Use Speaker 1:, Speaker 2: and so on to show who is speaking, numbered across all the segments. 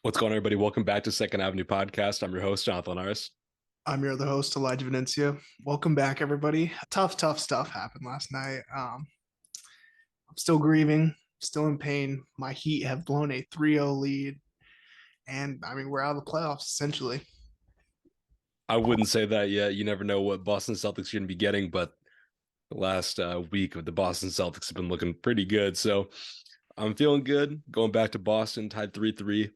Speaker 1: What's going on, everybody? Welcome back to Second Avenue Podcast. I'm your host, Jonathon.
Speaker 2: I'm your other host, Elijah Venencia. Welcome back, everybody. Tough stuff happened last night. I'm still grieving, still in pain. My Heat have blown a 3-0 lead, and I mean, we're out of the playoffs, essentially.
Speaker 1: I wouldn't say that yet. You never know what Boston Celtics are going to be getting, but the last week of the Boston Celtics have been looking pretty good. So I'm feeling good. Going back to Boston, tied 3-3.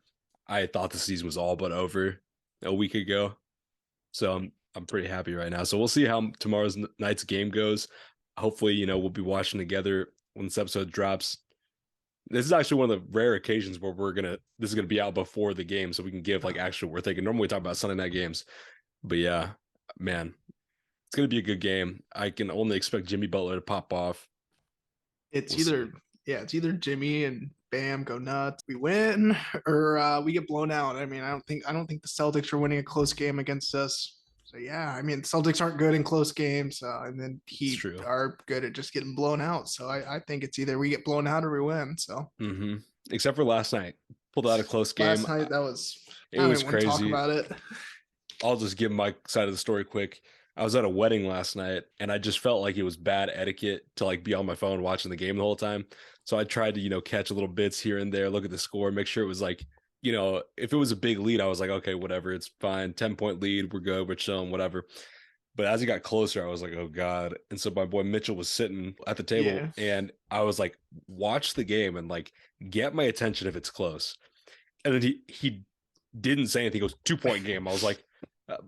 Speaker 1: I thought the season was all but over a week ago. So I'm pretty happy right now. So we'll see how tomorrow's night's game goes. Hopefully, we'll be watching together when this episode drops. This is actually one of the rare occasions where this is gonna be out before the game, so we can give like actual we're thinking. Normally we talk about Sunday night games, but yeah, man, it's gonna be a good game. I can only expect Jimmy Butler to pop off.
Speaker 2: It's
Speaker 1: We'll
Speaker 2: either
Speaker 1: see.
Speaker 2: it's either Jimmy and Bam go nuts, we win, or we get blown out. I mean, I don't think the Celtics are winning a close game against us. So yeah, I mean, the Celtics aren't good in close games, and then
Speaker 1: It's
Speaker 2: Heat
Speaker 1: true.
Speaker 2: are good at just getting blown out. So I think it's either we get blown out or we win. So
Speaker 1: hmm Except for last night, pulled out a close game.
Speaker 2: last night that was
Speaker 1: It
Speaker 2: I don't
Speaker 1: was
Speaker 2: even want to talk
Speaker 1: crazy.
Speaker 2: about it.
Speaker 1: I'll just give my side of the story quick. I was at a wedding last night and I just felt like it was bad etiquette to like be on my phone watching the game the whole time. So I tried to, catch little bits here and there, look at the score, make sure it was like, if it was a big lead, I was like, okay, whatever, it's fine. 10-point lead, we're good, we're chilling, whatever. But as it got closer, I was like, oh God. And so my boy Mitchell was sitting at the table
Speaker 2: Yeah,
Speaker 1: and I was like, watch the game and like get my attention if it's close. And then he didn't say anything. It was 2 point game. I was like,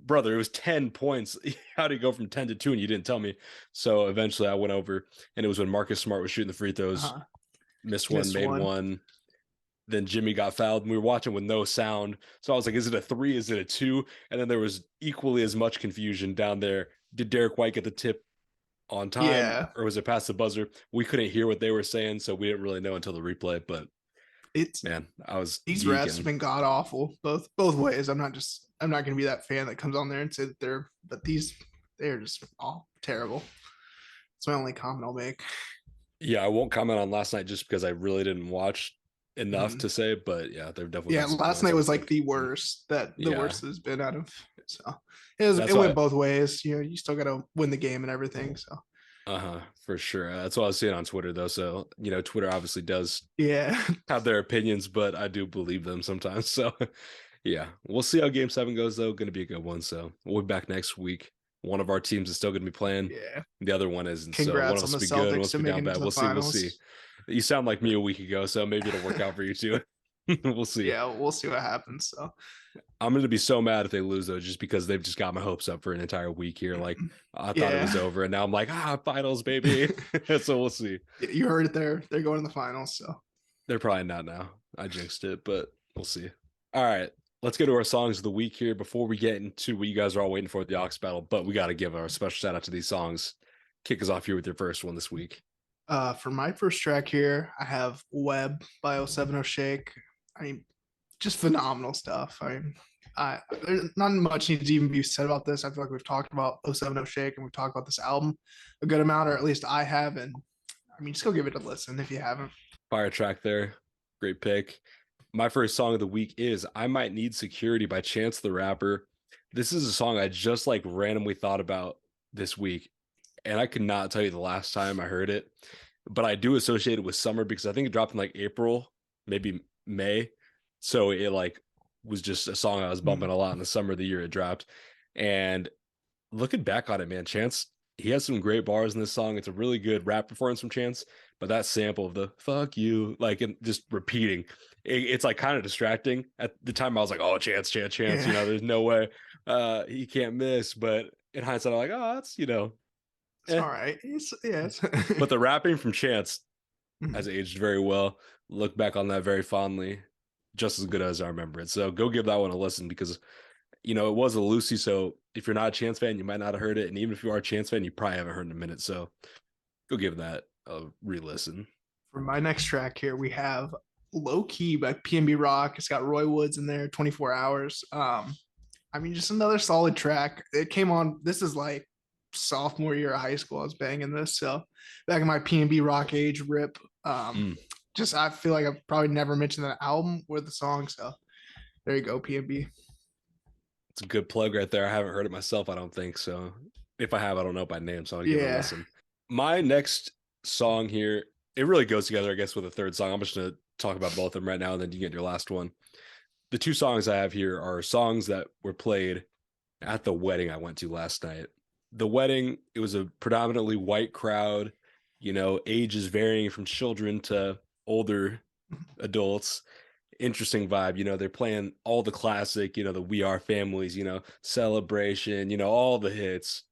Speaker 1: brother, it was 10 points. How did it go from 10 to 2? And you didn't tell me. So eventually I went over, and it was when Marcus Smart was shooting the free throws,
Speaker 2: uh-huh.
Speaker 1: missed one,
Speaker 2: Missed
Speaker 1: made
Speaker 2: one.
Speaker 1: one. Then Jimmy got fouled, and we were watching with no sound. So I was like, is it a three? Is it a two? And then there was equally as much confusion down there. Did Derek White get the tip on time,
Speaker 2: Yeah,
Speaker 1: or was it past the buzzer? We couldn't hear what they were saying, so we didn't really know until the replay. But
Speaker 2: it's
Speaker 1: man, I was
Speaker 2: these refs have
Speaker 1: geeking.
Speaker 2: been god awful both ways. I'm not going to be that fan that comes on there and say that they're just all terrible. It's my only comment I'll make.
Speaker 1: Yeah, I won't comment on last night just because I really didn't watch enough
Speaker 2: Mhm.
Speaker 1: to say, but yeah, there've definitely
Speaker 2: Yeah,
Speaker 1: been some
Speaker 2: last
Speaker 1: calls
Speaker 2: night
Speaker 1: I
Speaker 2: was
Speaker 1: was
Speaker 2: like
Speaker 1: like, the
Speaker 2: worst
Speaker 1: yeah,
Speaker 2: has been out of. So
Speaker 1: that's
Speaker 2: it went
Speaker 1: why,
Speaker 2: both ways. You still got to win the game and everything. So
Speaker 1: for sure. That's what I was seeing on Twitter though. So, Twitter obviously does
Speaker 2: yeah,
Speaker 1: have their opinions, but I do believe them sometimes. So, yeah, we'll see how game seven goes though. Going to be a good one. So, we'll be back next week. One of our teams is still going to be playing,
Speaker 2: yeah.
Speaker 1: the other one isn't. So, one
Speaker 2: Congrats
Speaker 1: of
Speaker 2: on
Speaker 1: us
Speaker 2: the
Speaker 1: will be good, one of
Speaker 2: Celtics
Speaker 1: us
Speaker 2: to
Speaker 1: will be down
Speaker 2: making it
Speaker 1: bad.
Speaker 2: to the
Speaker 1: We'll see. We'll see.
Speaker 2: finals.
Speaker 1: You sound like me a week ago, so maybe it'll work out for you too. We'll see.
Speaker 2: Yeah, we'll see what happens. So
Speaker 1: I'm going to be so mad if they lose though, just because they've just got my hopes up for an entire week here. Like I thought it was
Speaker 2: yeah,
Speaker 1: over, and now I'm like, finals, baby. So we'll see.
Speaker 2: you heard it there. They're going to the finals. So
Speaker 1: They're probably not now. I jinxed it, but we'll see. All right, let's get to our songs of the week here before we get into what you guys are all waiting for, the AUX battle. But we got to give our special shout out to these songs. Kick us off here with your first one this week.
Speaker 2: for my first track here, I have Web by 070 Shake. I mean, just phenomenal stuff. There's not much needs to even be said about this. I feel like we've talked about 070 Shake and we've talked about this album a good amount, or at least I have. And I mean, just go give it a listen if you haven't.
Speaker 1: Fire track there. Great pick. My first song of the week is I Might Need Security by Chance the Rapper. This is a song I just like randomly thought about this week, and I could not tell you the last time I heard it, but I do associate it with summer because I think it dropped in like April, maybe May. So it like was just a song I was bumping
Speaker 2: Mm.
Speaker 1: a lot in the summer of the year it dropped. And looking back on it, man, Chance, he has some great bars in this song. It's a really good rap performance from Chance, but that sample of the fuck you, like, and just repeating, it's like kind of distracting. At the time, I was like, oh, Chance, Chance, Chance,
Speaker 2: Yeah,
Speaker 1: there's no way he can't miss. But in hindsight, I'm like, oh, that's,
Speaker 2: it's
Speaker 1: eh.
Speaker 2: all right.
Speaker 1: But the rapping from Chance has
Speaker 2: Mhm.
Speaker 1: aged very well. Look back on that very fondly, just as good as I remember it. So go give that one a listen because it was a Lucy. So if you're not a Chance fan, you might not have heard it. And even if you are a Chance fan, you probably haven't heard it in a minute. So go give that a re listen.
Speaker 2: For my next track here, we have Low Key by PNB Rock. It's got Roy Woods in there, 24 hours. I mean, just another solid track. It came on, this is like sophomore year of high school. I was banging this. So back in my PNB Rock age rip.
Speaker 1: Mm.
Speaker 2: Just I feel like I've probably never mentioned that album or the song. So There you go, PNB.
Speaker 1: It's a good plug right there. I haven't heard it myself, I don't think. So if I have, I don't know by name, so I'll give it a
Speaker 2: Yeah.
Speaker 1: listen. My next song here, it really goes together, I guess, with a third song. I'm just gonna talk about both of them right now, and then you get your last one. The two songs I have here are songs that were played at the wedding I went to last night. The wedding, it was a predominantly white crowd, ages varying from children to older adults. Interesting vibe. They're playing all the classic, the We Are Families, Celebration, all the hits.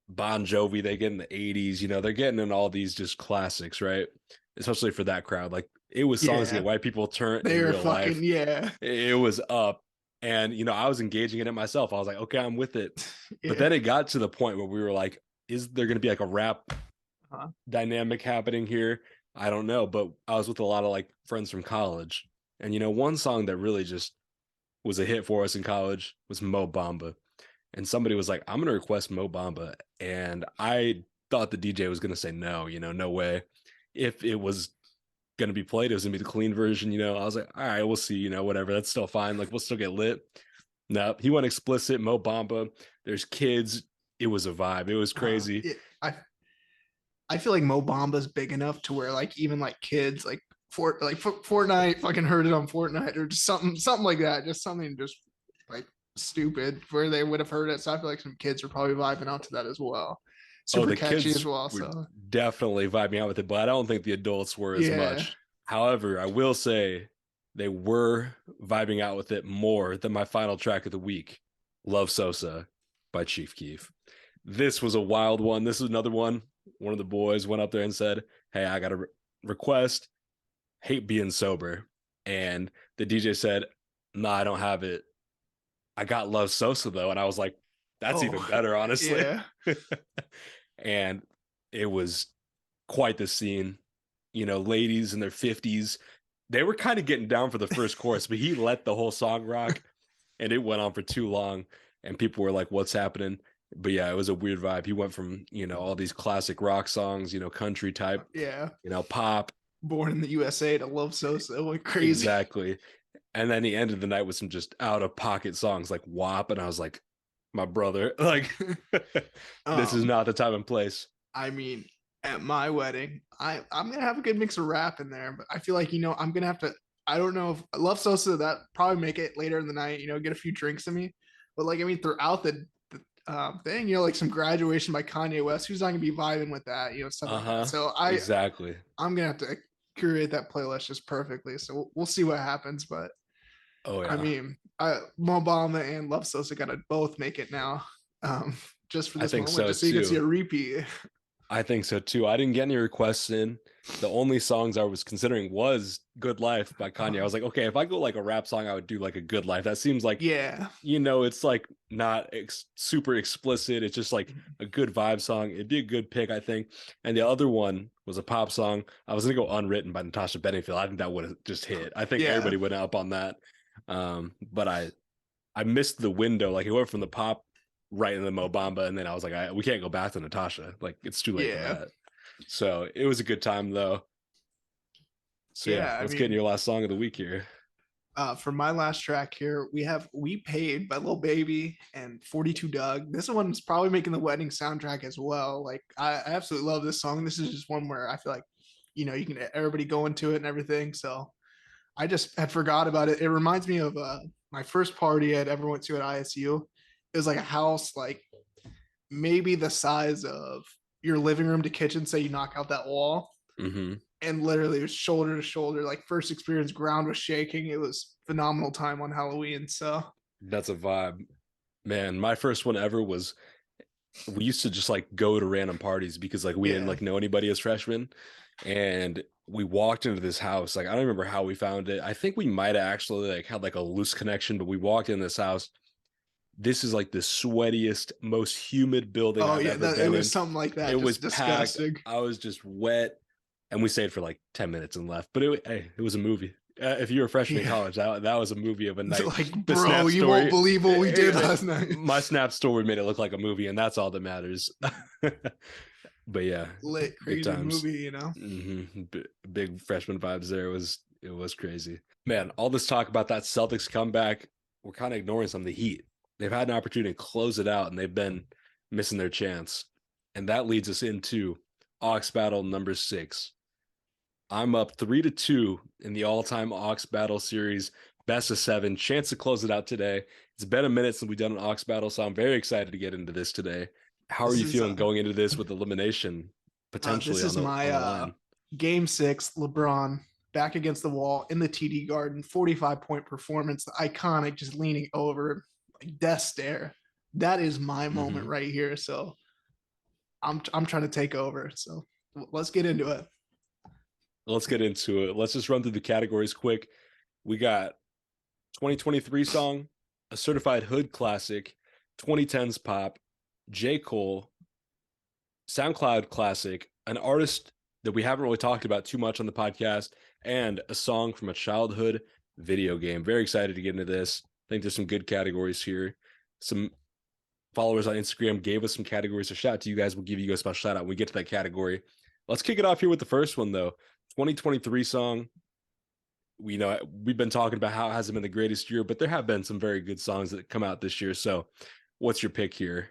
Speaker 1: Bon Jovi, they get in the 80s, they're getting in all these just classics, right? Especially for that crowd. Like it was songs to
Speaker 2: Yeah.
Speaker 1: get white people turned in
Speaker 2: They're
Speaker 1: real
Speaker 2: fucking
Speaker 1: life.
Speaker 2: yeah.
Speaker 1: It was up. And I was engaging in it myself. I was like, okay, I'm with it. But
Speaker 2: Yeah.
Speaker 1: then it got to the point where we were like, is there gonna be like a rap
Speaker 2: Uh,
Speaker 1: dynamic happening here? I don't know. But I was with a lot of like friends from college. And one song that really just was a hit for us in college was Mo Bamba. And somebody was like, I'm gonna request Mo Bamba. And I thought the DJ was gonna say no, no way. If it was gonna be played, it was gonna be the clean version, I was like, all right, we'll see, whatever. That's still fine. Like we'll still get lit. No, he went explicit, Mo Bamba. There's kids. It was a vibe. It was crazy.
Speaker 2: yeah. I feel like Mo Bamba's big enough to where like even like kids like Fortnite fucking heard it on Fortnite or just something like that. Just something just like stupid where they would have heard it. So I feel like some kids are probably vibing out to that as well.
Speaker 1: Oh,
Speaker 2: Super
Speaker 1: the
Speaker 2: catchy as
Speaker 1: kids
Speaker 2: well.
Speaker 1: were
Speaker 2: So
Speaker 1: definitely vibing out with it, but I don't think the adults were as
Speaker 2: yeah.
Speaker 1: much. However, I will say they were vibing out with it more than my final track of the week, Love Sosa by Chief Keef. This was a wild one. This is another one. One of the boys went up there and said, hey, I got a request. Hate being sober. And the DJ said, no, I don't have it. I got Love Sosa though. And I was like, that's even
Speaker 2: Oh
Speaker 1: better, honestly.
Speaker 2: yeah.
Speaker 1: And it was quite the scene. Ladies in their 50s, they were kind of getting down for the first chorus, but he let the whole song rock and it went on for too long. And people were like, what's happening? But yeah, it was a weird vibe. He went from, all these classic rock songs, country type,
Speaker 2: Yeah.
Speaker 1: pop.
Speaker 2: Born in the USA to love Sosa. It went crazy.
Speaker 1: Exactly. And then he ended the night with some just out of pocket songs like WAP. And I was like, my brother, like, this is
Speaker 2: um,
Speaker 1: not the time and place.
Speaker 2: I mean, at my wedding, I'm gonna have a good mix of rap in there, but I feel like I'm gonna have to. I don't know if I love Sosa. That probably make it later in the night. Get a few drinks in me, but like I mean, throughout the thing, like some graduation by Kanye West. Who's not gonna be vibing with that? Stuff like that.
Speaker 1: Uh-huh.
Speaker 2: So
Speaker 1: Exactly.
Speaker 2: I'm gonna have to curate that playlist just perfectly. So we'll see what happens, but.
Speaker 1: Oh
Speaker 2: I
Speaker 1: yeah.
Speaker 2: mean, Mo Bamba and Love Sosa gotta both make it now, just for
Speaker 1: I
Speaker 2: this
Speaker 1: think
Speaker 2: moment,
Speaker 1: so
Speaker 2: just so you can see
Speaker 1: too.
Speaker 2: a repeat.
Speaker 1: I think so too. I didn't get any requests in. The only songs I was considering was Good Life by Kanye. I was like, okay, if I go like a rap song, I would do like a Good Life. That seems like,
Speaker 2: Yeah,
Speaker 1: it's like not super explicit. It's just like a good vibe song. It'd be a good pick, I think. And the other one was a pop song. I was gonna go Unwritten by Natasha Bedingfield. I think that would have just hit. I think
Speaker 2: yeah,
Speaker 1: everybody went up on that. But I missed the window. Like it went from the pop right into the Mo Bamba, and then I was like, we can't go back to Natasha. Like it's too late for
Speaker 2: yeah,
Speaker 1: that. So it was a good time though. So yeah,
Speaker 2: yeah. I
Speaker 1: let's get in
Speaker 2: mean,
Speaker 1: your last song of the week here.
Speaker 2: for my last track here, we have "We Paid" by Lil Baby and 42 Doug. This one's probably making the wedding soundtrack as well. Like I absolutely love this song. This is just one where I feel like you can everybody go into it and everything. So I just had forgot about it. It reminds me of my first party I'd ever went to at ISU. It was like a house like maybe the size of your living room to kitchen. Say you knock out that wall,
Speaker 1: Mm-hmm.
Speaker 2: and literally it was shoulder to shoulder. Like first experience, ground was shaking. It was phenomenal time on Halloween. So
Speaker 1: That's a vibe. Man, my first one ever was we used to just like go to random parties because like we didn't
Speaker 2: yeah.
Speaker 1: like know anybody as freshmen. And we walked into this house. Like I don't remember how we found it. I think we might have actually like had like a loose connection, but we walked in this house. This is like the sweatiest, most humid building
Speaker 2: Oh
Speaker 1: I've
Speaker 2: yeah,
Speaker 1: ever
Speaker 2: it
Speaker 1: been
Speaker 2: was
Speaker 1: in.
Speaker 2: something like
Speaker 1: It
Speaker 2: that.
Speaker 1: was
Speaker 2: Just
Speaker 1: packed.
Speaker 2: disgusting.
Speaker 1: I was just wet, and we stayed for like 10 minutes and left. But hey, it was a movie. If you were a freshman in
Speaker 2: Yeah.
Speaker 1: college, that was a movie of a night.
Speaker 2: Like,
Speaker 1: The
Speaker 2: bro,
Speaker 1: Snap
Speaker 2: you won't
Speaker 1: story,
Speaker 2: believe what we did last night.
Speaker 1: my Snap story made it look like a movie, and that's all that matters. But yeah,
Speaker 2: Lit,
Speaker 1: good
Speaker 2: crazy
Speaker 1: times.
Speaker 2: movie.
Speaker 1: Big freshman vibes there. It was It was crazy. Man, all this talk about that Celtics comeback, we're kind of ignoring some of the Heat. They've had an opportunity to close it out, and they've been missing their chance. And that leads us into AUX battle number 6. I'm up 3-2 in the all-time AUX battle series, best of 7. Chance to close it out today. It's been a minute since we've done an AUX battle, so I'm very excited to get into this today. How are
Speaker 2: This
Speaker 1: you
Speaker 2: is
Speaker 1: feeling going into this with elimination potentially
Speaker 2: this
Speaker 1: on
Speaker 2: is
Speaker 1: the
Speaker 2: my
Speaker 1: line?
Speaker 2: game 6. LeBron back against the wall in the TD Garden, 45-point performance, the iconic just leaning over like death stare. That is my moment
Speaker 1: Mm-hmm.
Speaker 2: right here. So I'm trying to take over. So let's get into it.
Speaker 1: Let's get into it. Let's just run through the categories quick. We got 2023 song, a certified hood classic, 2010's pop, J. Cole, SoundCloud Classic, an artist that we haven't really talked about too much on the podcast, and a song from a childhood video game. Very excited to get into this. I think there's some good categories here. Some followers on Instagram gave us some categories. So shout out to you guys. We'll give you a special shout out when we get to that category. Let's kick it off here with the first one, though. 2023 song. We've been talking about how it hasn't been the greatest year, but there have been some very good songs that come out this year. So what's your pick here?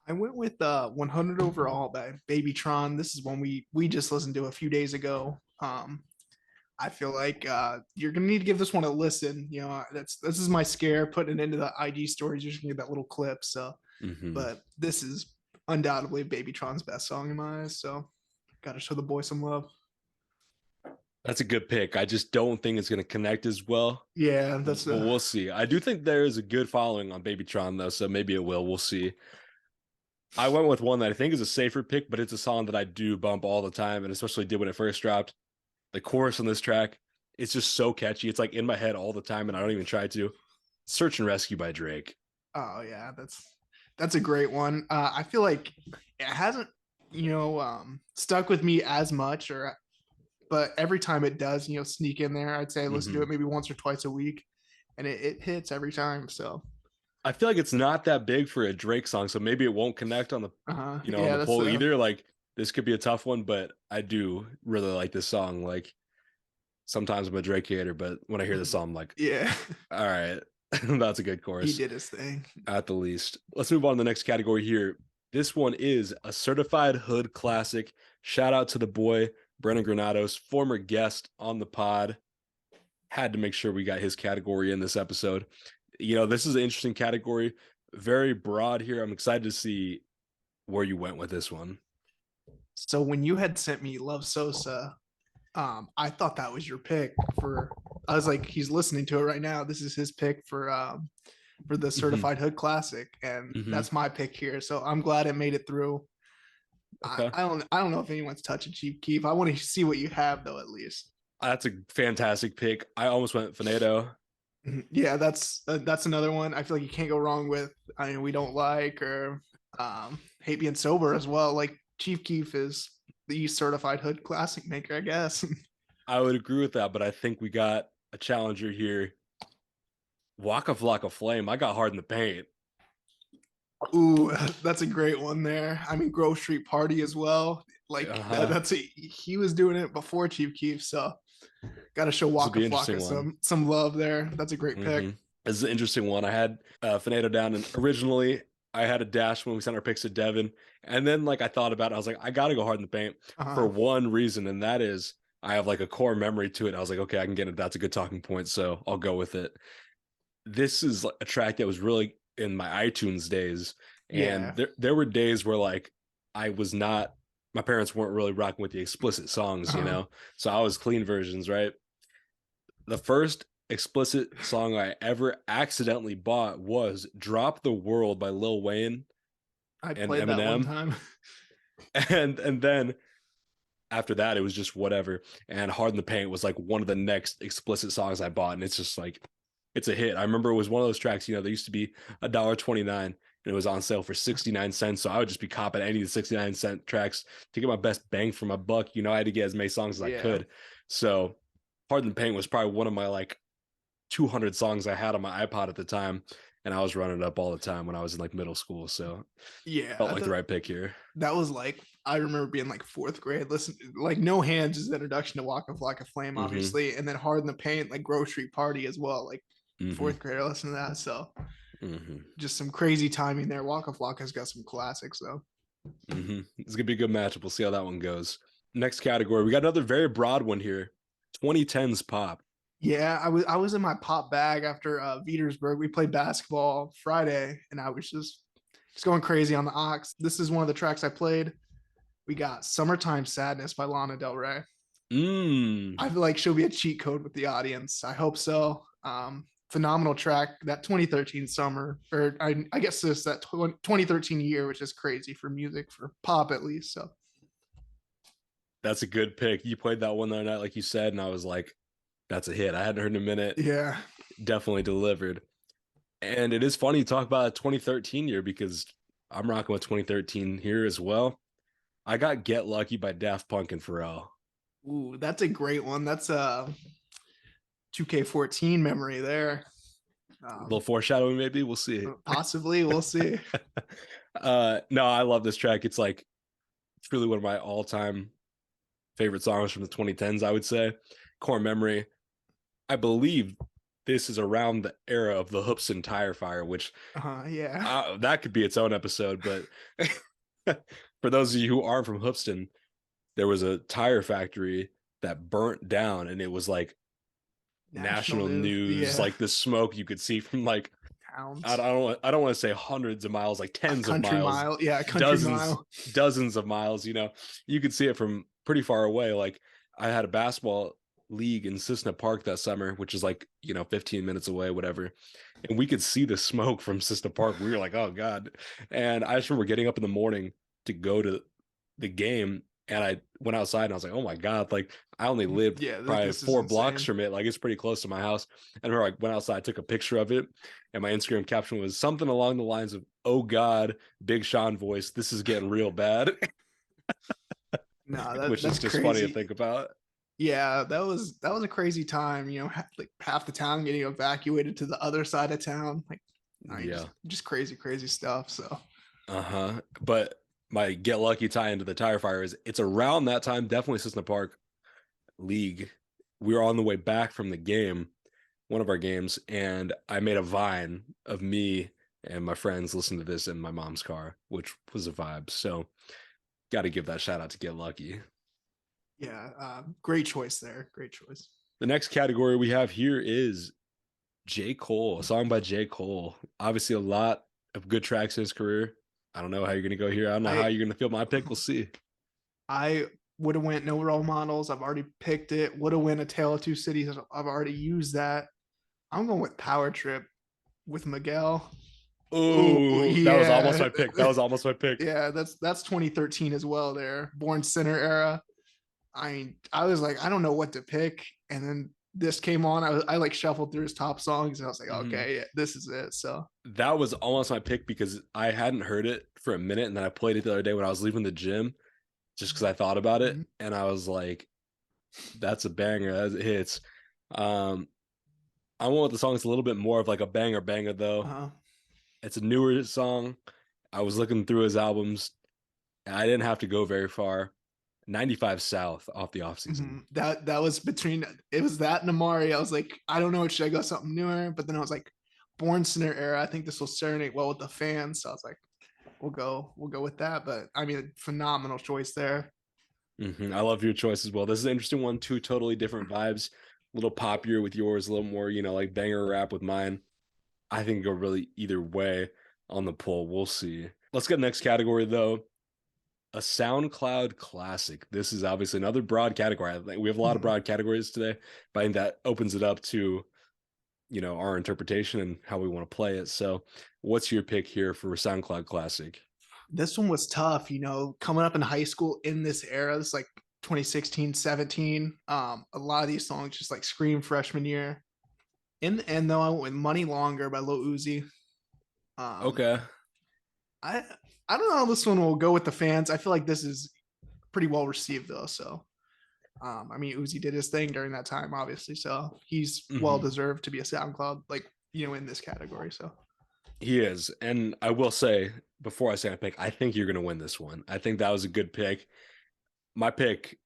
Speaker 2: I went with 100 overall by Babytron. This is one we just listened to a few days ago. I feel like you're gonna need to give this one a listen. You know, this is my scare. Putting it into the IG stories, you're just gonna get that little clip. So,
Speaker 1: Mm-hmm.
Speaker 2: but this is undoubtedly Babytron's best song in my eyes. So, got to show the boy some love.
Speaker 1: That's a good pick. I just don't think it's going to connect as well,
Speaker 2: Yeah,
Speaker 1: but we'll see. I do think there is a good following on Babytron, though, so maybe it will. We'll see. I went with one that I think is a safer pick, but it's a song that I do bump all the time, and especially did when it first dropped. The chorus on this track, it's just so catchy. It's like in my head all the time, and I don't even try to. Search and Rescue by Drake.
Speaker 2: Oh yeah, that's a great one. I feel like it hasn't stuck with me as much, but every time it does, sneak in there. I'd say I listen to
Speaker 1: Mm-hmm.
Speaker 2: it maybe once or twice a week, and it hits every time. So
Speaker 1: I feel like it's not that big for a Drake song, so maybe it won't connect on the on
Speaker 2: yeah,
Speaker 1: the
Speaker 2: that's
Speaker 1: poll either. Like this could be a tough one, but I do really like this song. Like sometimes I'm a Drake hater, but when I hear the song, I'm like,
Speaker 2: yeah,
Speaker 1: all right, that's a good
Speaker 2: he
Speaker 1: chorus
Speaker 2: did his thing.
Speaker 1: at the least. Let's move on to the next category here. This one is a certified hood classic. Shout out to the boy, Brennan Granados, former guest on the pod. Had to make sure we got his category in this episode. This is an interesting category, very broad here. I'm excited to see where you went with this one.
Speaker 2: So when you had sent me Love Sosa, I thought that was your pick for. I was like, he's listening to it right now. This is his pick for the
Speaker 1: Mm-hmm.
Speaker 2: Certified Hood Classic, and
Speaker 1: Mm-hmm.
Speaker 2: that's my pick here. So I'm glad it made it through.
Speaker 1: Okay.
Speaker 2: I don't know if anyone's touching Chief Keef. I want to see what you have though, at least.
Speaker 1: That's a fantastic pick. I almost went Fanedo.
Speaker 2: Yeah, that's another one. I feel like you can't go wrong with. I mean, we don't like or hate being sober as well. Like Chief Keef is the certified hood classic maker, I guess.
Speaker 1: I would agree with that, but I think we got a challenger here. Waka Flocka Flame. I got hard in the paint.
Speaker 2: Ooh, that's a great one there. I mean, Grove Street Party as well. Like
Speaker 1: Uh-huh.
Speaker 2: he was doing it before Chief Keef, so got to show
Speaker 1: This would
Speaker 2: Waka
Speaker 1: be an interesting
Speaker 2: Flocka
Speaker 1: one.
Speaker 2: some love there. That's a great pick.
Speaker 1: Mm-hmm. This is an interesting one. I had Fanedo down, and originally I had a dash when we sent our picks to Devin, and then like I thought about it, I was like, I gotta go hard in the paint for
Speaker 2: Uh,
Speaker 1: one reason, and that is I have like a core memory to it. I was like, okay, I can get it. That's a good talking point, so I'll go with it. This is a track that was really in my iTunes days, and
Speaker 2: yeah,
Speaker 1: there were days where like I was not. My parents weren't really rocking with the explicit songs,
Speaker 2: uh,
Speaker 1: so I was clean versions, right? The first explicit song I ever accidentally bought was Drop the World by Lil Wayne
Speaker 2: I
Speaker 1: and
Speaker 2: played that one
Speaker 1: Eminem.
Speaker 2: time.
Speaker 1: And then after that it was just whatever. And Hard in the Paint was like one of the next explicit songs I bought. And it's just like it's a hit. I remember it was one of those tracks, they used to be $1.29 and it was on sale for 69 cents. So I would just be copping any of the 69-cent tracks to get my best bang for my buck. I had to get as many songs as I
Speaker 2: Yeah,
Speaker 1: could. So Hard in the Paint was probably one of my like 200 songs I had on my iPod at the time, and I was running it up all the time when I was in like middle school. So felt
Speaker 2: yeah.
Speaker 1: like the right pick here.
Speaker 2: That was like I remember being like fourth grade, listen, like No Hands is the introduction to Walk of Like a Flame,
Speaker 1: Mm-hmm.
Speaker 2: obviously, and then Hard in the Paint, like Grocery Party as well, like
Speaker 1: Mm-hmm.
Speaker 2: fourth grade, I listened to that. So
Speaker 1: Mm-hmm.
Speaker 2: just some crazy timing there. Walk of Like has got some classics though.
Speaker 1: Mm-hmm. It's gonna be a good matchup. We'll see how that one goes. Next category, we got another very broad one here. 2010's pop.
Speaker 2: Yeah, I was in my pop bag after Vitersburg. We played basketball Friday, and I was just going crazy on the aux. This is one of the tracks I played. We got "Summertime Sadness" by Lana Del Rey.
Speaker 1: Mm.
Speaker 2: I feel like she'll be a cheat code with the audience. I hope so. Phenomenal track. That 2013 summer, or I guess this that 2013 year, which is crazy for music, for pop at least. So
Speaker 1: That's a good pick. You played that one the other night, like you said, and I was like, that's a hit. I hadn't heard in a minute.
Speaker 2: yeah,
Speaker 1: Definitely delivered. And it is funny to talk about a 2013 year because I'm rocking with 2013 here as well. I got Get Lucky by Daft Punk and Pharrell.
Speaker 2: ooh, that's a great one. That's a 2K14 memory there.
Speaker 1: A little foreshadowing, maybe. We'll see.
Speaker 2: Possibly, we'll see.
Speaker 1: No, I love this track. It's like truly one of my all-time favorite songs from the 2010s, I would say. Core Memory. I believe this is around the era of the Hoopson tire fire, which
Speaker 2: Yeah.
Speaker 1: that could be its own episode. But for those of you who aren't from Hoopston, there was a tire factory that burnt down, and it was like national news,
Speaker 2: Yeah.
Speaker 1: like the smoke you could see from like I
Speaker 2: Towns.
Speaker 1: don't want to say hundreds of miles, like
Speaker 2: A
Speaker 1: tens of
Speaker 2: country
Speaker 1: miles,
Speaker 2: mile. Yeah, a country
Speaker 1: dozens,
Speaker 2: mile.
Speaker 1: dozens of miles. You could see it from pretty far away. Like I had a basketball league in Cissna Park that summer, which is like 15 minutes away, whatever, and we could see the smoke from Cissna Park. We were like, oh god. And I just remember getting up in the morning to go to the game, and I went outside and I was like, oh my god, like I only lived
Speaker 2: Yeah,
Speaker 1: probably
Speaker 2: this is
Speaker 1: 4 blocks
Speaker 2: insane.
Speaker 1: from it. Like it's pretty close to my house. And I remember I went outside, took a picture of it, and my Instagram caption was something along the lines of, "Oh God, Big Sean voice, this is getting real bad,"
Speaker 2: No,
Speaker 1: which is
Speaker 2: that's
Speaker 1: just funny to
Speaker 2: crazy.
Speaker 1: think about.
Speaker 2: Yeah, that was a crazy time. Like half the town getting evacuated to the other side of town. Like, I mean,
Speaker 1: Yeah,
Speaker 2: just crazy, crazy stuff. So
Speaker 1: uh-huh. But my Get Lucky tie into the tire fire is it's around that time, definitely Cissna Park League. We were on the way back from the game, one of our games, and I made a vine of me and my friends listening to this in my mom's car, which was a vibe. So got to give that shout out to Get Lucky.
Speaker 2: yeah, great choice there. Great choice.
Speaker 1: The next category we have here is J. Cole, a song by J. Cole. Obviously, a lot of good tracks in his career. I don't know how you're going to go here. I don't know how
Speaker 2: I
Speaker 1: you're going to feel my pick. We'll see.
Speaker 2: I would have went No Role Models. I've already picked it. Would have went A Tale of Two Cities. I've already used that. I'm going with Power Trip with Miguel. Oh
Speaker 1: Oh, that was almost
Speaker 2: yeah,
Speaker 1: my pick. That was almost my pick.
Speaker 2: yeah. That's 2013 as well. There, Born Center era. I was like, I don't know what to pick, and then this came on. I like shuffled through his top songs, and I was like,
Speaker 1: Mhm.
Speaker 2: okay, yeah, this is it. So
Speaker 1: That was almost my pick because I hadn't heard it for a minute, and then I played it the other day when I was leaving the gym, just because I thought about it,
Speaker 2: mhm.
Speaker 1: and I was like, "That's a banger. That hits." Um, I want the song. It's a little bit more of like a banger, banger though.
Speaker 2: uh,
Speaker 1: It's a newer song. I was looking through his albums, and I didn't have to go very far. 95 South off the off season.
Speaker 2: that was between it was that and Amari. I was like, I don't know, should I go something newer? But then I was like, Born Center era. I think this will serenade well with the fans. So I was like, we'll go with that. But I mean, phenomenal choice there.
Speaker 1: I love your choice as well. This is an interesting one. Two totally different vibes. A little poppier with yours, a little more, like banger rap with mine. I think go really either way on the poll. We'll see. Let's get next category though. A SoundCloud Classic. This is obviously another broad category. I think we have a lot of
Speaker 2: Mhm.
Speaker 1: broad categories today, but I think that opens it up to our interpretation and how we want to play it. So, what's your pick here for SoundCloud Classic?
Speaker 2: This one was tough, coming up in high school in this era. This is like 2016, 17. A lot of these songs just like scream freshman year. In the end, though, I went with Money Longer by Lil Uzi. Um,
Speaker 1: Okay.
Speaker 2: I I don't know how this one will go with the fans. I feel like this is pretty well received though. So I mean, Uzi did his thing during that time, obviously. So he's well
Speaker 1: hmm
Speaker 2: deserved to be a SoundCloud, like in this category. So
Speaker 1: He is. And I will say, before I say my pick, I think you're going to win this one. I think that was a good pick. My pick,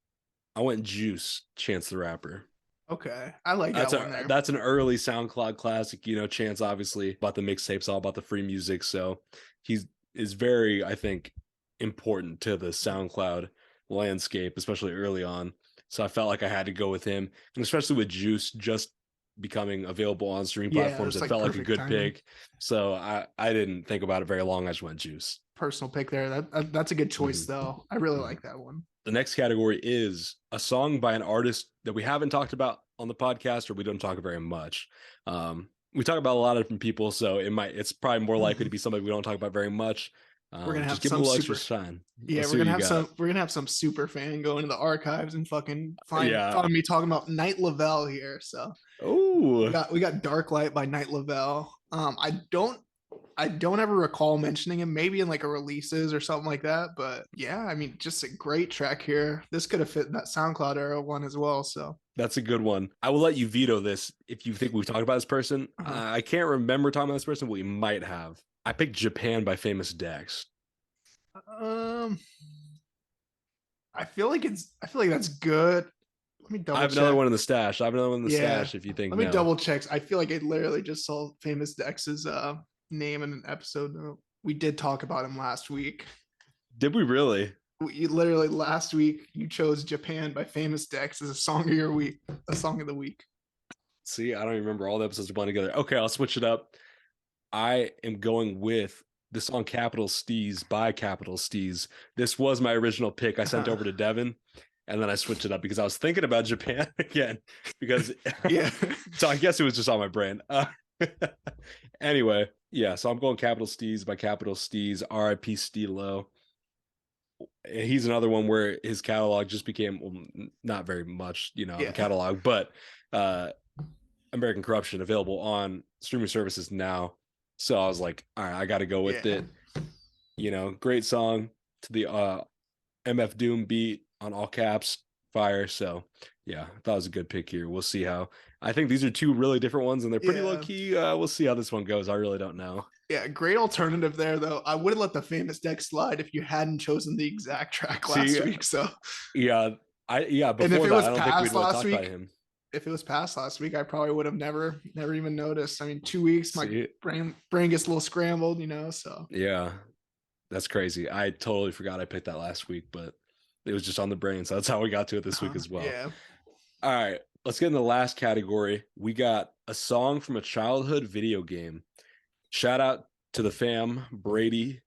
Speaker 1: I went Juice, Chance the Rapper.
Speaker 2: Okay, I like
Speaker 1: That's
Speaker 2: that
Speaker 1: a
Speaker 2: one there.
Speaker 1: that's an early SoundCloud classic. Chance obviously about the mixtapes, all about the free music. So he's is very, I think, important to the SoundCloud landscape, especially early on. So I felt like I had to go with him, and especially with Juice just becoming available on streaming
Speaker 2: Yeah,
Speaker 1: platforms,
Speaker 2: it's
Speaker 1: it
Speaker 2: like
Speaker 1: felt like a
Speaker 2: perfect
Speaker 1: good
Speaker 2: timing.
Speaker 1: pick. So I didn't think about it very long. I just went Juice.
Speaker 2: Personal pick there. That's a good choice
Speaker 1: Mhm.
Speaker 2: though. I really
Speaker 1: Mhm.
Speaker 2: like that one.
Speaker 1: The next category is a song by an artist that we haven't talked about on the podcast, or we don't talk very much. We talk about a lot of different people, so it's probably more likely to be somebody we don't talk about very much.
Speaker 2: We're gonna
Speaker 1: Just
Speaker 2: have
Speaker 1: give them a
Speaker 2: some
Speaker 1: little extra
Speaker 2: super.
Speaker 1: shine.
Speaker 2: Yeah,
Speaker 1: Let's see what you got.
Speaker 2: we're gonna have some super fan go into the archives and fucking
Speaker 1: Yeah.
Speaker 2: find me talking about Night Lavelle here. So
Speaker 1: Oh,
Speaker 2: we got Dark Light by Night Lavelle. I don't ever recall mentioning him, maybe in like a releases or something like that. But yeah, I mean, just a great track here. This could have fit that SoundCloud era one as well. So
Speaker 1: that's a good one. I will let you veto this if you think we've talked about this person.
Speaker 2: uh,
Speaker 1: I can't remember talking about this person, but we might have. I picked Japan by Famous Dex.
Speaker 2: um, I feel like that's good. Let me
Speaker 1: I
Speaker 2: double
Speaker 1: have another
Speaker 2: check.
Speaker 1: one in the stash. I have another one in the
Speaker 2: Yeah,
Speaker 1: stash if you think
Speaker 2: let me
Speaker 1: no.
Speaker 2: double check. I feel like I literally just saw Famous Dex's name in an episode. We did talk about him last week.
Speaker 1: Did we really?
Speaker 2: We literally last week you chose Japan by Famous Dex as a song of your week, a song of the week.
Speaker 1: See, I don't remember all the episodes blend together. Okay, I'll switch it up. I am going with the song Capital Steez by Capital Steez. This was my original pick. I sent
Speaker 2: Uh,
Speaker 1: over to Devin, and then I switched it up because I was thinking about Japan again. Because
Speaker 2: yeah,
Speaker 1: so I guess it was just on my brain. Anyway, yeah. So I'm going Capital Steez by Capital Steez. R.I.P. Steelo. He's another one where his catalog just became not very much, of a
Speaker 2: yeah,
Speaker 1: catalog, but uh American Corruption available on streaming services now. So I was like, all right, I got to go with
Speaker 2: yeah.
Speaker 1: it. Great song to the MF Doom beat on all caps, fire. So yeah, I thought it was a good pick here. We'll see how. I think these are two really different ones, and they're pretty low
Speaker 2: Yeah,
Speaker 1: key. We'll see how this one goes. I really don't know.
Speaker 2: yeah, great alternative there though. I would have let the Famous Dex slide if you hadn't chosen the exact track last
Speaker 1: See,
Speaker 2: week. So,
Speaker 1: yeah,
Speaker 2: and if
Speaker 1: before
Speaker 2: it
Speaker 1: that,
Speaker 2: was
Speaker 1: I don't think we'd
Speaker 2: past
Speaker 1: really
Speaker 2: last
Speaker 1: talked about
Speaker 2: week,
Speaker 1: him.
Speaker 2: if it was past last week, I probably would have never even noticed. I mean, 2 weeks, my
Speaker 1: See,
Speaker 2: brain gets a little scrambled. So
Speaker 1: yeah, that's crazy. I totally forgot I picked that last week, but it was just on the brain. So that's how we got to it this week as well.
Speaker 2: yeah,
Speaker 1: All right, let's get in the last category. We got a song from a childhood video game. Shout out to the fam, Brady,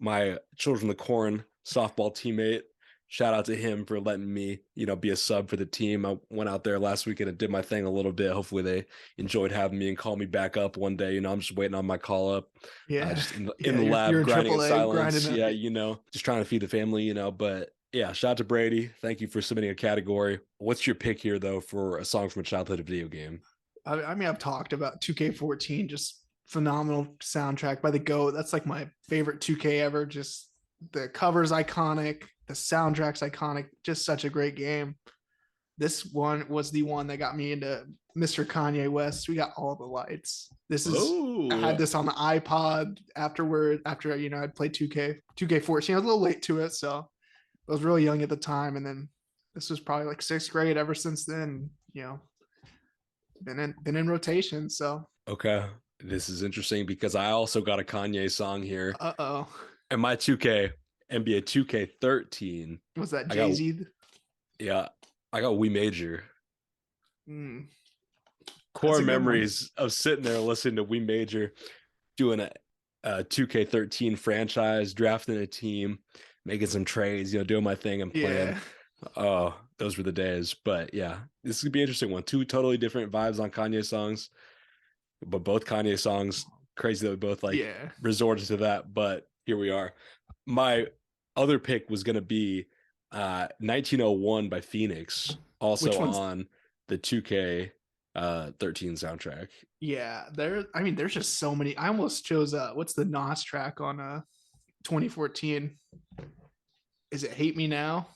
Speaker 1: my Children of the Corn softball teammate. Shout out to him for letting me, be a sub for the team. I went out there last weekend and did my thing a little bit. Hopefully they enjoyed having me and call me back up one day. I'm just waiting on my call up.
Speaker 2: yeah,
Speaker 1: Just in
Speaker 2: yeah.
Speaker 1: the
Speaker 2: You're
Speaker 1: lab,
Speaker 2: in
Speaker 1: grinding in
Speaker 2: AAA, grinding
Speaker 1: silence.
Speaker 2: it.
Speaker 1: Yeah, just trying to feed the family. But yeah, shout out to Brady. Thank you for submitting a category. What's your pick here, though, for a song from a childhood video game?
Speaker 2: I mean, I've talked about 2K14, just phenomenal soundtrack by the GOAT. That's like my favorite 2K ever. Just the cover's iconic, the soundtrack's iconic. Just such a great game. This one was the one that got me into Mr. Kanye West. We got all the lights. I had
Speaker 1: Oh,
Speaker 2: this on the iPod after I'd played 2K14. I was a little late to it, so I was really young at the time. And then this was probably like sixth grade. Ever since then, been in rotation. So
Speaker 1: okay. This is interesting because I also got a Kanye song here.
Speaker 2: oh,
Speaker 1: And my 2K, NBA 2K13,
Speaker 2: was that
Speaker 1: I
Speaker 2: Jay
Speaker 1: got,
Speaker 2: Z?
Speaker 1: yeah, I got We Major.
Speaker 2: Mm, that's
Speaker 1: Core
Speaker 2: a good one.
Speaker 1: memories of sitting there listening to We Major, doing a 2K13 franchise, drafting a team, making some trades, doing my thing and playing.
Speaker 2: Yeah,
Speaker 1: Oh, those were the days. But yeah, this could be an interesting one. Two totally different vibes on Kanye songs, but both Kanye songs, crazy that we both like
Speaker 2: yeah.
Speaker 1: resorted to that. But here we are. My other pick was going to be 1901 by Phoenix,
Speaker 2: Which
Speaker 1: also
Speaker 2: one's?
Speaker 1: on the 2K 13 soundtrack.
Speaker 2: Yeah, there. I mean, there's just so many. I almost chose what's the Nas track on 2014? Is it Hate Me Now?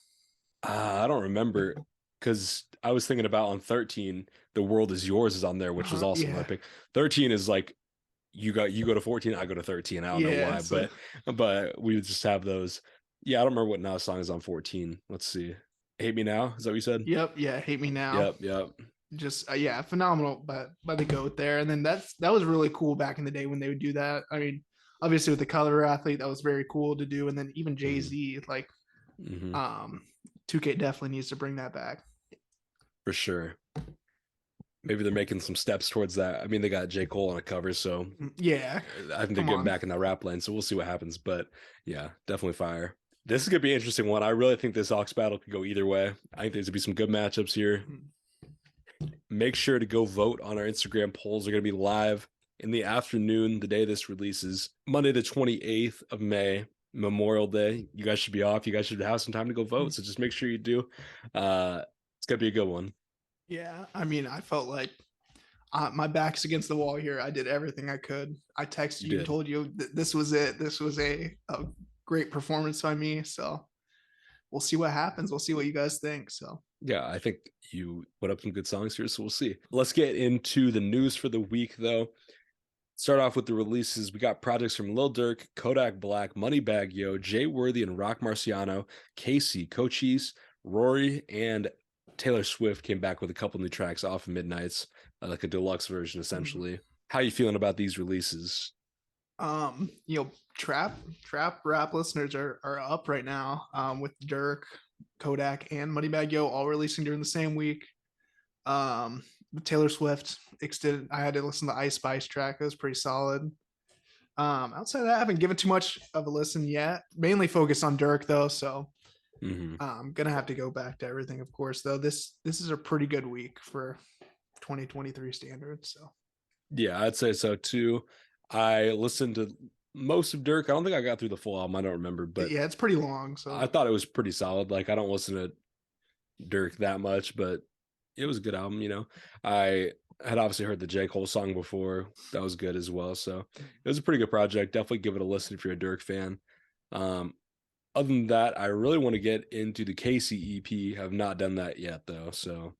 Speaker 1: I don't remember because I was thinking about on 13, The World Is Yours is on there, which was also my
Speaker 2: Yeah,
Speaker 1: pick. 13 is like you go to 14, I go to 13. I don't know
Speaker 2: Yeah,
Speaker 1: why,
Speaker 2: so
Speaker 1: but we would just have those. Yeah, I don't remember what now song is on 14. Let's see. Hate Me Now, is that what you said?
Speaker 2: yep, yeah, Hate Me Now.
Speaker 1: Yep.
Speaker 2: Just yeah, phenomenal by the goat there. And then that was really cool back in the day when they would do that. I mean, obviously with the color athlete, that was very cool to do. And then even
Speaker 1: Hmm.
Speaker 2: Jay-Z, like
Speaker 1: Hmm.
Speaker 2: 2K definitely needs to bring that back.
Speaker 1: For sure. Maybe they're making some steps towards that. I mean, they got J. Cole on a cover, so
Speaker 2: Yeah,
Speaker 1: I think they're
Speaker 2: come
Speaker 1: getting
Speaker 2: on.
Speaker 1: back in that rap lane. So we'll see what happens. But yeah, definitely fire. This is gonna be an interesting one. I really think this Ox battle could go either way. I think there's gonna be some good matchups here. Make sure to go vote on our Instagram polls. They're gonna be live in the afternoon, the day this releases, Monday the 28th of May, Memorial Day. You guys should be off. You guys should have some time to go vote. So just make sure you do. It's gonna be a good one.
Speaker 2: Yeah, I mean, I felt like my back's against the wall here. I did everything I could. I texted
Speaker 1: You
Speaker 2: you and
Speaker 1: did.
Speaker 2: told you this was it. This was a great performance by me. So we'll see what happens. We'll see what you guys think. So
Speaker 1: Yeah, I think you put up some good songs here, so we'll see. Let's get into the news for the week, though. Start off with the releases. We got projects from Lil Durk, Kodak Black, Moneybagg Yo, Jay Worthy, and Rock Marciano, Casey, Cochise, Rory, and Taylor Swift came back with a couple new tracks off of Midnights, like a deluxe version,
Speaker 2: mhm.
Speaker 1: essentially. How you feeling about these releases?
Speaker 2: Trap rap listeners are up right now. With Dirk, Kodak, and Moneybagg Yo all releasing during the same week. Taylor Swift extended. I had to listen to the Ice Spice track. It was pretty solid. Outside of that, I haven't given too much of a listen yet. Mainly focused on Dirk though, so
Speaker 1: Hmm.
Speaker 2: I'm gonna have to go back to everything. Of course, though this is a pretty good week for 2023 standards. So
Speaker 1: Yeah, I'd say so too. I listened to most of Dirk. I don't think I got through the full album. I don't remember, but
Speaker 2: yeah, it's pretty long.
Speaker 1: I
Speaker 2: So
Speaker 1: thought it was pretty solid. Like I don't listen to Dirk that much, but it was a good album. I had obviously heard the J. Cole song before. That was good as well. So it was a pretty good project. Definitely give it a listen if you're a Dirk fan. Um, Other than that, I really want to get into the Casey EP. Have not done that yet though. So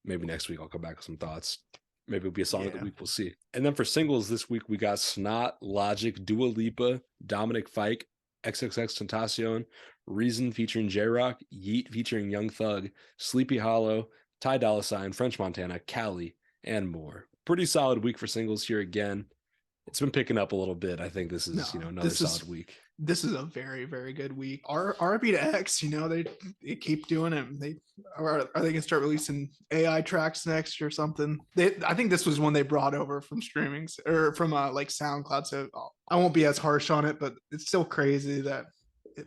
Speaker 1: maybe next week I'll come back with some thoughts. Maybe it'll be a song of the
Speaker 2: yeah,
Speaker 1: week. We'll see. And then for singles this week, we got Snot, Logic, Dua Lipa, Dominic Fike, XXX Reason featuring J Rock, Yeet featuring Young Thug, Sleepy Hollow, Ty Dolla Sign, French Montana, Cali, and more. Pretty solid week for singles here again. It's been picking up a little bit. I think this is,
Speaker 2: no,
Speaker 1: another solid week.
Speaker 2: this is a very very good week. RB to X, they keep doing it. They are they gonna start releasing AI tracks next or something? I think this was when they brought over from streaming or from like SoundCloud. So I won't be as harsh on it, but it's still crazy that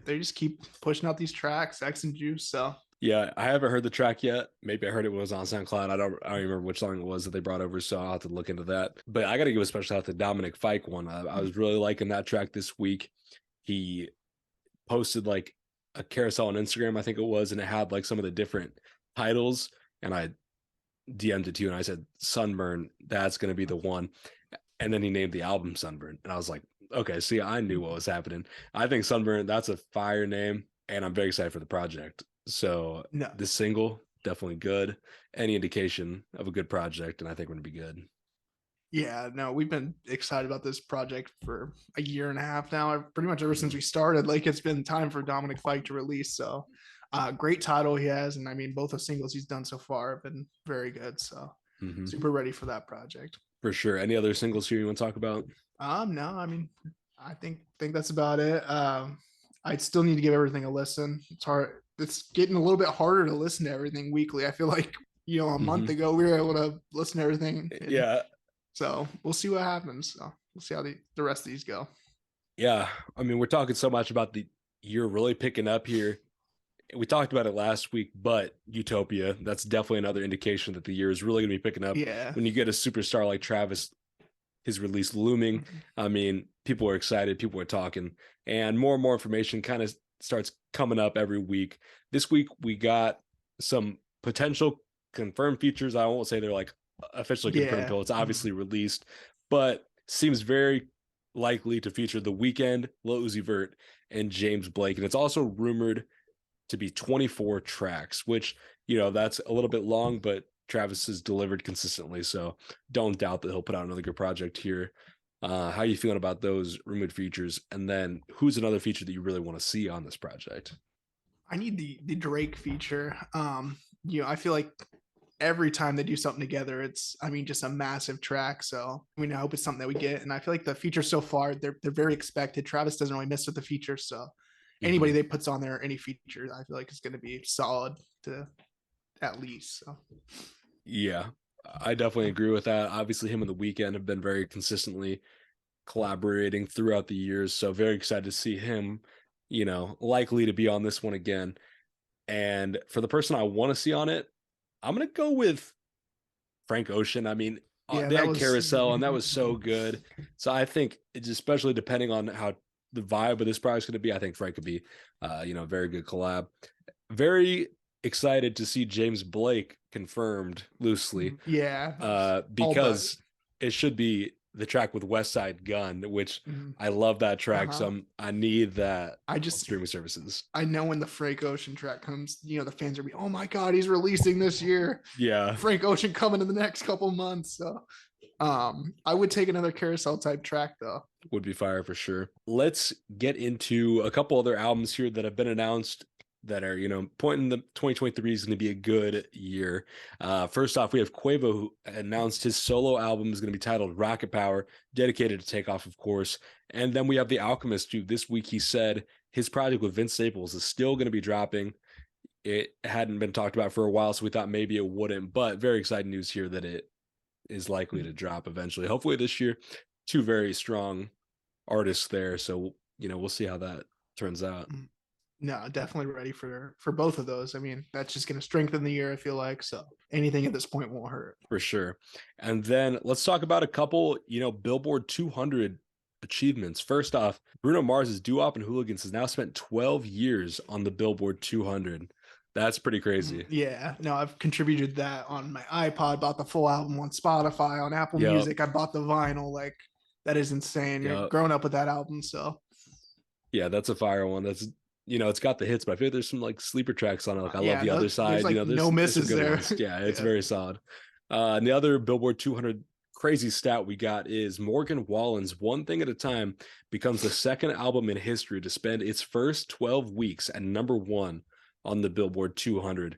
Speaker 2: they just keep pushing out these tracks, X and Juice. So
Speaker 1: Yeah, I haven't heard the track yet. Maybe I heard it was on SoundCloud. I don't remember which song it was that they brought over, so I'll have to look into that. But I got to give a special out to Dominic Fike one. I was really liking that track this week. He posted like a carousel on Instagram, I think it was, and it had like some of the different titles. And I DM'd it to you and I said, Sunburn, that's going to be the one. And then he named the album Sunburn. And I was like, okay, see, I knew what was happening. I think Sunburn, that's a fire name. And I'm very excited for the project. So
Speaker 2: no,
Speaker 1: this single, definitely good. Any indication of a good project, and I think we're going to be good.
Speaker 2: yeah, no, we've been excited about this project for a year and a half now. Pretty much ever since
Speaker 1: Mhm.
Speaker 2: we started, like it's been time for Dominic Fike to release. So, great title he has, and I mean both the singles he's done so far have been very good. So,
Speaker 1: Mhm.
Speaker 2: super ready for that project.
Speaker 1: For sure. Any other singles here you want to talk about?
Speaker 2: No, I mean, I think that's about it. I'd still need to give everything a listen. It's hard. It's getting a little bit harder to listen to everything weekly. I feel like a month
Speaker 1: Hmm.
Speaker 2: ago we were able to listen to everything, and
Speaker 1: Yeah.
Speaker 2: so we'll see what happens. So we'll see how the rest of these go.
Speaker 1: Yeah. I mean, we're talking so much about the year really picking up here. We talked about it last week, but Utopia, that's definitely another indication that the year is really going to be picking up.
Speaker 2: Yeah.
Speaker 1: When you get a superstar like Travis, his release looming,
Speaker 2: Mhm.
Speaker 1: I mean, people are excited, people are talking, and more information kind of starts coming up every week. This week, we got some potential confirmed features. I won't say they're like officially confirmed
Speaker 2: Yeah.
Speaker 1: until it's
Speaker 2: Mhm.
Speaker 1: obviously released, but seems very likely to feature The Weeknd, Lil Uzi Vert, and James Blake. And it's also rumored to be 24 tracks, which, that's a little bit long, but Travis has delivered consistently. So don't doubt that he'll put out another good project here. How are you feeling about those rumored features? And then who's another feature that you really want to see on this project?
Speaker 2: I need the Drake feature. I feel like every time they do something together, it's just a massive track. So I hope it's something that we get. And I feel like the features so far, they're very expected. Travis doesn't really miss with the features. So anybody
Speaker 1: Mhm.
Speaker 2: they puts on there, any feature, I feel like is gonna be solid to at least. So
Speaker 1: Yeah, I definitely agree with that. Obviously, him and the weekend have been very consistently collaborating throughout the years. So very excited to see him, likely to be on this one again. And for the person I want to see on it, I'm gonna go with Frank Ocean. I mean,
Speaker 2: yeah,
Speaker 1: they
Speaker 2: that
Speaker 1: had
Speaker 2: was
Speaker 1: Carousel, and that was so good. So I think it's especially depending on how the vibe of this project is going to be. I think Frank could be, a very good collab. Very excited to see James Blake confirmed loosely,
Speaker 2: yeah, that was all but.
Speaker 1: because it should be the track with West Side Gun, which
Speaker 2: Mhm.
Speaker 1: I love that track. So
Speaker 2: Uh-huh.
Speaker 1: I need that
Speaker 2: I
Speaker 1: on
Speaker 2: just
Speaker 1: streaming services.
Speaker 2: I know when the Frank Ocean track comes, the fans are be, oh my god, he's releasing this year.
Speaker 1: Yeah,
Speaker 2: Frank Ocean coming in the next couple months. So I would take another carousel type track though.
Speaker 1: would be fire for sure. Let's get into a couple other albums here that have been announced that are, pointing the 2023 is going to be a good year. First off, we have Quavo, who announced his solo album is going to be titled Rocket Power, dedicated to Takeoff, of course. And then we have The Alchemist, who this week he said his project with Vince Staples is still going to be dropping. It hadn't been talked about for a while, so we thought maybe it wouldn't, but very exciting news here that it is likely to drop eventually. Hopefully this year. Two very strong artists there, so we'll see how that turns out.
Speaker 2: No, definitely ready for both of those. That's just going to strengthen the year. I feel like so anything at this point won't hurt.
Speaker 1: For sure. And then let's talk about a couple, Billboard 200 achievements. First off, Bruno Mars's Doo Wop and Hooligans has now spent 12 years on the Billboard 200. That's pretty crazy.
Speaker 2: Yeah, no, I've contributed that on my iPod, bought the full album on Spotify, on Apple
Speaker 1: Yep.
Speaker 2: Music. I bought the vinyl. Like that is insane. You're
Speaker 1: Yep.
Speaker 2: growing up with that album, so
Speaker 1: Yeah, that's a fire one. That's it's got the hits, but I feel like there's some like sleeper tracks on it. Like I love
Speaker 2: yeah,
Speaker 1: the
Speaker 2: no,
Speaker 1: other
Speaker 2: there's
Speaker 1: side.
Speaker 2: like
Speaker 1: There's
Speaker 2: no
Speaker 1: some
Speaker 2: misses
Speaker 1: good
Speaker 2: there.
Speaker 1: ones. Yeah, it's
Speaker 2: Yeah.
Speaker 1: very solid. And the other Billboard 200 crazy stat we got is Morgan Wallen's One Thing at a Time becomes the second album in history to spend its first 12 weeks at number one on the Billboard 200.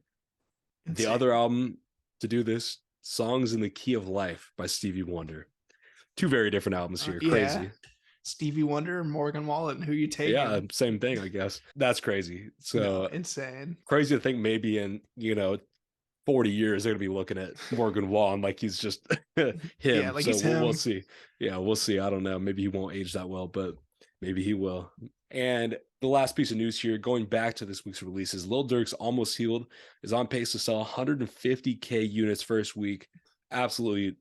Speaker 1: The other
Speaker 2: Insane.
Speaker 1: album to do this, Songs in the Key of Life by Stevie Wonder. Two very different albums here.
Speaker 2: Yeah,
Speaker 1: Crazy.
Speaker 2: Stevie Wonder, Morgan Wallen. Who you
Speaker 1: Yeah,
Speaker 2: taking?
Speaker 1: same thing, I guess. That's crazy.
Speaker 2: No,
Speaker 1: So
Speaker 2: insane.
Speaker 1: crazy to think maybe in 40 years they're gonna be looking at Morgan Wallen like he's just
Speaker 2: Yeah,
Speaker 1: him.
Speaker 2: like
Speaker 1: So
Speaker 2: he's
Speaker 1: we'll
Speaker 2: him.
Speaker 1: see. Yeah, we'll see. I don't know. Maybe he won't age that well, but maybe he will. And the last piece of news here, going back to this week's releases, Lil Durk's Almost Healed is on pace to sell 150K units first week. Absolutely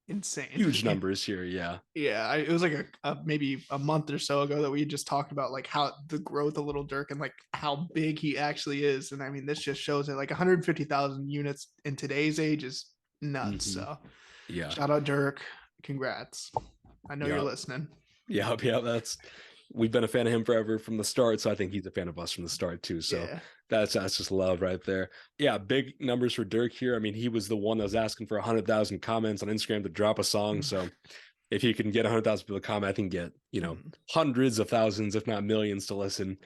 Speaker 2: Insane.
Speaker 1: huge numbers here. Yeah.
Speaker 2: Yeah, it was like maybe a month or so ago that we just talked about like how the growth of Little Dirk and like how big he actually is. And this just shows it like 150,000 units in today's age is nuts.
Speaker 1: Hmm.
Speaker 2: So
Speaker 1: Yeah.
Speaker 2: shout out Dirk. Congrats. I know you're
Speaker 1: Yeah.
Speaker 2: listening.
Speaker 1: Yeah. Yeah. We've been a fan of him forever from the start. So I think he's a fan of us from the start too. So
Speaker 2: Yeah.
Speaker 1: that's just love right there. Yeah. Big numbers for Dirk here. I mean, he was the one that was asking for 100,000 comments on Instagram to drop a song. So if you can get 100,000 people to comment, I think get, hundreds of thousands, if not millions to listen.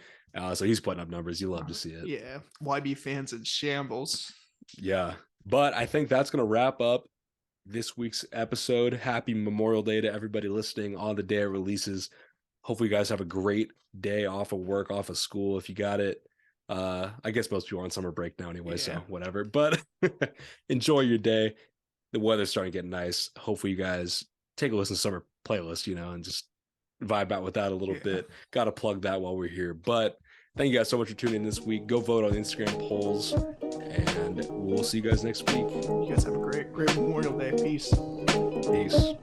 Speaker 1: So he's putting up numbers. You love to see it.
Speaker 2: Yeah. YB fans in shambles.
Speaker 1: Yeah. But I think that's going to wrap up this week's episode. Happy Memorial Day to everybody listening on the day it releases. Hopefully you guys have a great day off of work, off of school. If you got it, I guess most people are on summer break now anyway, so whatever. But enjoy your day. The weather's starting to get nice. Hopefully you guys take a listen to summer playlist, and just vibe out with that a little bit. Got to plug that while we're here. But thank you guys so much for tuning in this week. Go vote on Instagram polls, and we'll see you guys next week.
Speaker 2: You guys have a great Memorial Day. Peace.
Speaker 1: Peace.